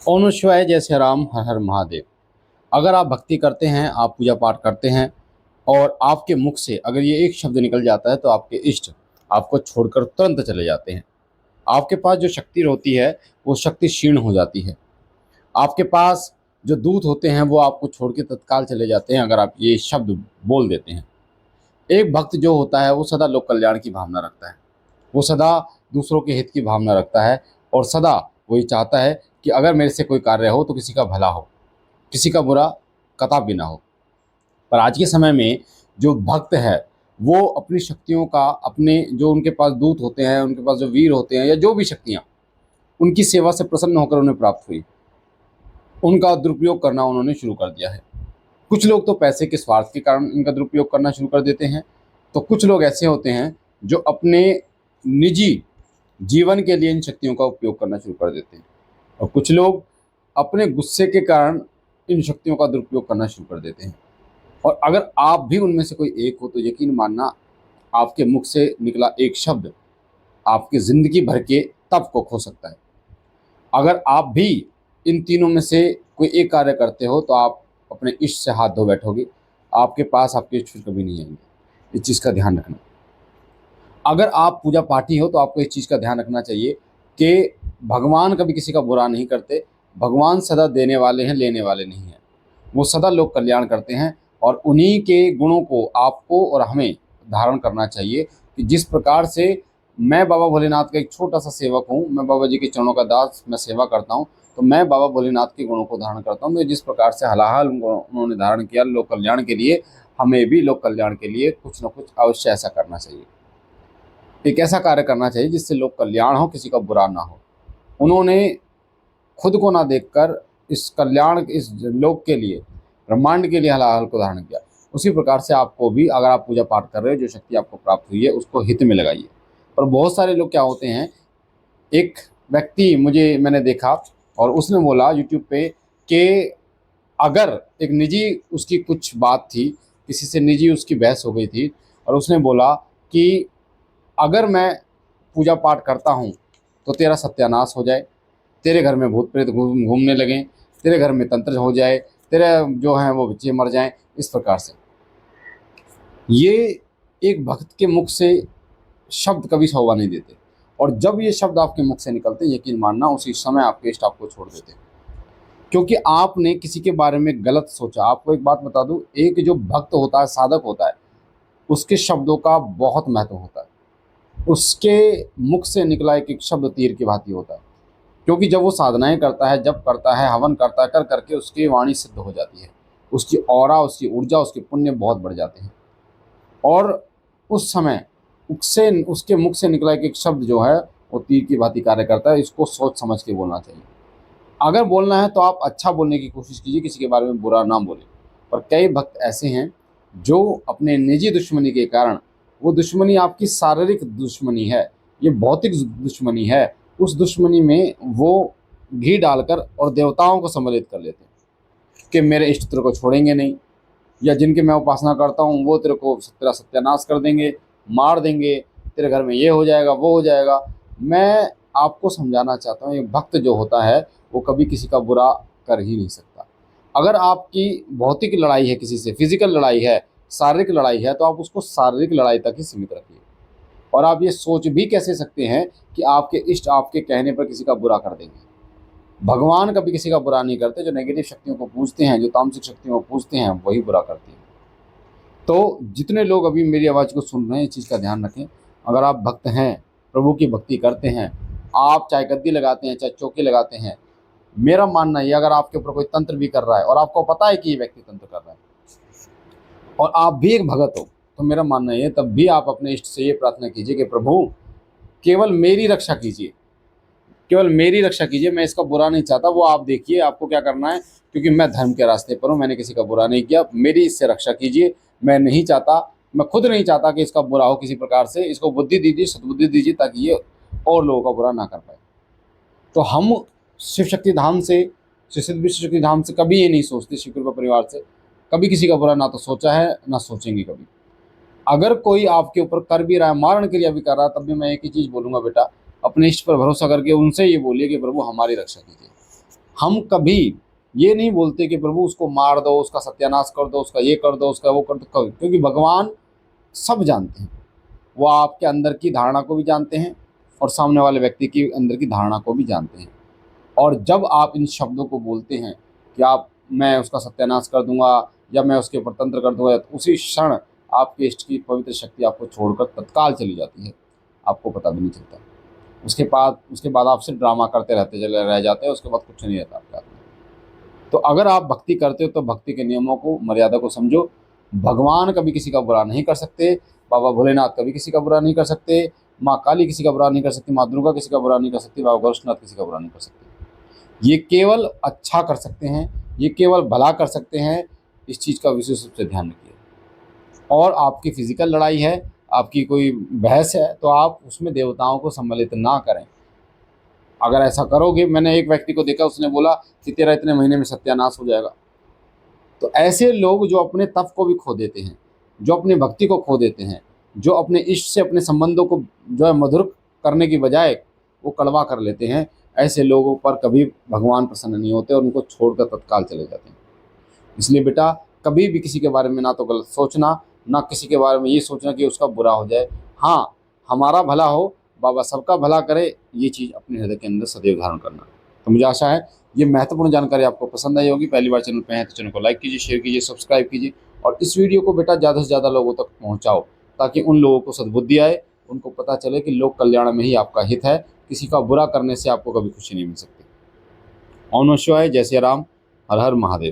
ओम नमः शिवाय, जय श्री राम, हर हर महादेव। अगर आप भक्ति करते हैं, आप पूजा पाठ करते हैं और आपके मुख से अगर ये एक शब्द निकल जाता है तो आपके इष्ट आपको छोड़कर तुरंत चले जाते हैं। आपके पास जो शक्ति होती है वो शक्ति क्षीण हो जाती है। आपके पास जो दूत होते हैं वो आपको छोड़ के तत्काल चले जाते हैं अगर आप ये शब्द बोल देते हैं। एक भक्त जो होता है वो सदा लोक कल्याण की भावना रखता है। वो सदा दूसरों के हित की भावना रखता है और सदा वो ये चाहता है कि अगर मेरे से कोई कार्य हो तो किसी का भला हो, किसी का बुरा कतई ना हो। पर आज के समय में जो भक्त है वो अपनी शक्तियों का, अपने जो उनके पास दूत होते हैं, उनके पास जो वीर होते हैं या जो भी शक्तियाँ उनकी सेवा से प्रसन्न होकर उन्हें प्राप्त हुई, उनका दुरुपयोग करना उन्होंने शुरू कर दिया है। कुछ लोग तो पैसे के स्वार्थ के कारण इनका दुरुपयोग करना शुरू कर देते हैं, तो कुछ लोग ऐसे होते हैं जो अपने निजी जीवन के लिए इन शक्तियों का उपयोग करना शुरू कर देते हैं और कुछ लोग अपने गुस्से के कारण इन शक्तियों का दुरुपयोग करना शुरू कर देते हैं। और अगर आप भी उनमें से कोई एक हो तो यकीन मानना, आपके मुख से निकला एक शब्द आपकी ज़िंदगी भर के तप को खो सकता है। अगर आप भी इन तीनों में से कोई एक कार्य करते हो तो आप अपने इष्ट से हाथ धो बैठोगे, आपके पास आपके इष्ट फिर कभी नहीं आएंगे। इस चीज़ का ध्यान रखना। अगर आप पूजा पाठी हो तो आपको इस चीज़ का ध्यान रखना चाहिए कि भगवान कभी किसी का बुरा नहीं करते। भगवान सदा देने वाले हैं, लेने वाले नहीं हैं। वो सदा लोक कल्याण करते हैं और उन्हीं के गुणों को आपको और हमें धारण करना चाहिए कि जिस प्रकार से मैं बाबा भोलेनाथ का एक छोटा सा सेवक हूँ, मैं बाबा जी के चरणों का दास, मैं सेवा करता हूँ, तो मैं बाबा भोलेनाथ के गुणों को धारण करता हूँ। तो जिस प्रकार से हलाहल उन्होंने धारण किया लोक कल्याण के लिए, हमें भी लोक कल्याण के लिए कुछ न कुछ अवश्य ऐसा करना चाहिए। एक ऐसा कार्य करना चाहिए जिससे लोक कल्याण हो, किसी का बुरा ना हो। उन्होंने खुद को ना देखकर इस कल्याण, इस लोक के लिए, ब्रह्मांड के लिए हलाहल को धारण किया। उसी प्रकार से आपको भी, अगर आप पूजा पाठ कर रहे हो, जो शक्ति आपको प्राप्त हुई है उसको हित में लगाइए। पर बहुत सारे लोग क्या होते हैं, एक व्यक्ति मैंने देखा और उसने बोला यूट्यूब पे कि अगर एक निजी उसकी कुछ बात थी, किसी से निजी उसकी बहस हो गई थी और उसने बोला कि अगर मैं पूजा पाठ करता हूँ तो तेरा सत्यानाश हो जाए, तेरे घर में भूत प्रेत घूमने लगें, तेरे घर में तंत्र हो जाए, तेरे जो हैं वो बच्चे मर जाएं। इस प्रकार से ये एक भक्त के मुख से शब्द कभी शोभा नहीं देते और जब ये शब्द आपके मुख से निकलते हैं, यकीन मानना उसी समय आपके इष्ट आपको छोड़ देते हैं, क्योंकि आपने किसी के बारे में गलत सोचा। आपको एक बात बता दूं, एक जो भक्त होता है, साधक होता है, उसके शब्दों का बहुत महत्व होता है। उसके मुख से निकला एक एक शब्द तीर की भांति होता है, क्योंकि जब वो साधनाएं करता है, जब करता है, हवन करता है, कर करके उसकी वाणी सिद्ध हो जाती है, उसकी ऑरा, उसकी ऊर्जा, उसके पुण्य बहुत बढ़ जाते हैं। और उस समय उससे, उसके मुख से निकला एक एक शब्द जो है वो तीर की भांति कार्य करता है। इसको सोच समझ के बोलना चाहिए। अगर बोलना है तो आप अच्छा बोलने की कोशिश कीजिए, किसी के बारे में बुरा ना बोलें। पर कई भक्त ऐसे हैं जो अपने निजी दुश्मनी के कारण, वो दुश्मनी आपकी शारीरिक दुश्मनी है, ये भौतिक दुश्मनी है, उस दुश्मनी में वो घी डालकर और देवताओं को सम्मिलित कर लेते हैं कि मेरे इष्ट तेरे को छोड़ेंगे नहीं, या जिनकी मैं उपासना करता हूँ वो तेरे को, तेरा सत्यानाश कर देंगे, मार देंगे, तेरे घर में ये हो जाएगा, वो हो जाएगा। मैं आपको समझाना चाहता हूँ, ये भक्त जो होता है वो कभी किसी का बुरा कर ही नहीं सकता। अगर आपकी भौतिक लड़ाई है, किसी से फिजिकल लड़ाई है, शारीरिक लड़ाई है, तो आप उसको शारीरिक लड़ाई तक ही सीमित रखिए। और आप ये सोच भी कैसे सकते हैं कि आपके इष्ट आपके कहने पर किसी का बुरा कर देंगे। भगवान कभी किसी का बुरा नहीं करते। जो नेगेटिव शक्तियों को पूजते हैं, जो तामसिक शक्तियों को पूजते हैं, वही बुरा करते हैं। तो जितने लोग अभी मेरी आवाज़ को सुन रहे हैं, इस चीज़ का ध्यान रखें। अगर आप भक्त हैं, प्रभु की भक्ति करते हैं, आप चाहे गद्दी लगाते हैं, चाहे चौकी लगाते हैं, मेरा मानना ये, अगर आपके ऊपर कोई तंत्र भी कर रहा है और आपको पता है कि ये व्यक्ति तंत्र कर रहा है और आप भी एक भगत हो, तो मेरा मानना ये, तब भी आप अपने इष्ट से ये प्रार्थना कीजिए कि प्रभु केवल मेरी रक्षा कीजिए, केवल मेरी रक्षा कीजिए। मैं इसका बुरा नहीं चाहता, वो आप देखिए आपको क्या करना है, क्योंकि मैं धर्म के रास्ते पर हूँ, मैंने किसी का बुरा नहीं किया। मेरी इससे रक्षा कीजिए। मैं नहीं चाहता, मैं खुद नहीं चाहता कि इसका बुरा हो किसी प्रकार से। इसको बुद्धि दीजिए, सद्बुद्धि दीजिए, ताकि ये और लोगों का बुरा ना कर पाए। तो हम शिव शक्ति धाम से, श्री सिद्ध विश्व शक्ति धाम से कभी ये नहीं सोचते, शिव कृपा परिवार से कभी किसी का बुरा ना तो सोचा है, ना सोचेंगे कभी। अगर कोई आपके ऊपर कर भी रहा है, मारण क्रिया भी कर रहा है, तब भी मैं एक ही चीज़ बोलूँगा, बेटा अपने इष्ट पर भरोसा करके उनसे ये बोलिए कि प्रभु हमारी रक्षा कीजिए, हम कभी ये नहीं बोलते कि प्रभु उसको मार दो, उसका सत्यानाश कर दो, उसका ये कर दो, उसका वो कर दो, कभी, क्योंकि भगवान सब जानते हैं। वो आपके अंदर की धारणा को भी जानते हैं और सामने वाले व्यक्ति की अंदर की धारणा को भी जानते हैं। और जब आप इन शब्दों को बोलते हैं कि आप मैं उसका सत्यानाश कर दूंगा या मैं उसके ऊपर तंत्र कर दूंगा, तो उसी क्षण आपके इष्ट की पवित्र शक्ति आपको छोड़कर तत्काल चली जाती है, आपको पता भी नहीं चलता। उसके बाद आप सिर्फ ड्रामा करते रहते चले रह जाते हैं, उसके बाद कुछ नहीं रहता आपके हाथ में। तो अगर आप भक्ति करते हो तो भक्ति के नियमों को, मर्यादा को समझो। भगवान कभी किसी का बुरा नहीं कर सकते, बाबा भोलेनाथ कभी किसी का बुरा नहीं कर सकते, माँ काली किसी का बुरा नहीं कर सकती, माँ दुर्गा किसी का बुरा नहीं कर सकती, बाबा गोरक्षनाथ किसी का बुरा नहीं कर सकते। ये केवल अच्छा कर सकते हैं, ये केवल भला कर सकते हैं। इस चीज़ का विशेष रूप से ध्यान रखिए। और आपकी फिजिकल लड़ाई है, आपकी कोई बहस है, तो आप उसमें देवताओं को सम्मिलित ना करें। अगर ऐसा करोगे, मैंने एक व्यक्ति को देखा, उसने बोला कि तेरा इतने महीने में सत्यानाश हो जाएगा। तो ऐसे लोग जो अपने तप को भी खो देते हैं, जो अपनी भक्ति को खो देते हैं, जो अपने इष्ट से अपने संबंधों को जो है मधुर करने की बजाय वो कड़वा कर लेते हैं, ऐसे लोगों पर कभी भगवान प्रसन्न नहीं होते और उनको छोड़कर तत्काल चले जाते हैं। इसलिए बेटा, कभी भी किसी के बारे में ना तो गलत सोचना, ना किसी के बारे में ये सोचना कि उसका बुरा हो जाए। हाँ, हमारा भला हो, बाबा सबका भला करे, ये चीज़ अपने हृदय के अंदर सदैव धारण करना। तो मुझे आशा है ये महत्वपूर्ण जानकारी आपको पसंद आई होगी। पहली बार चैनल पे हैं तो चैनल को लाइक कीजिए, शेयर कीजिए, सब्सक्राइब कीजिए और इस वीडियो को बेटा ज़्यादा से ज़्यादा लोगों तक पहुँचाओ, ताकि उन लोगों को सद्बुद्धि आए, उनको पता चले कि लोक कल्याण में ही आपका हित है, किसी का बुरा करने से आपको कभी खुशी नहीं मिल सकती। ओम नमः शिवाय, जय श्री राम, हर हर महादेव।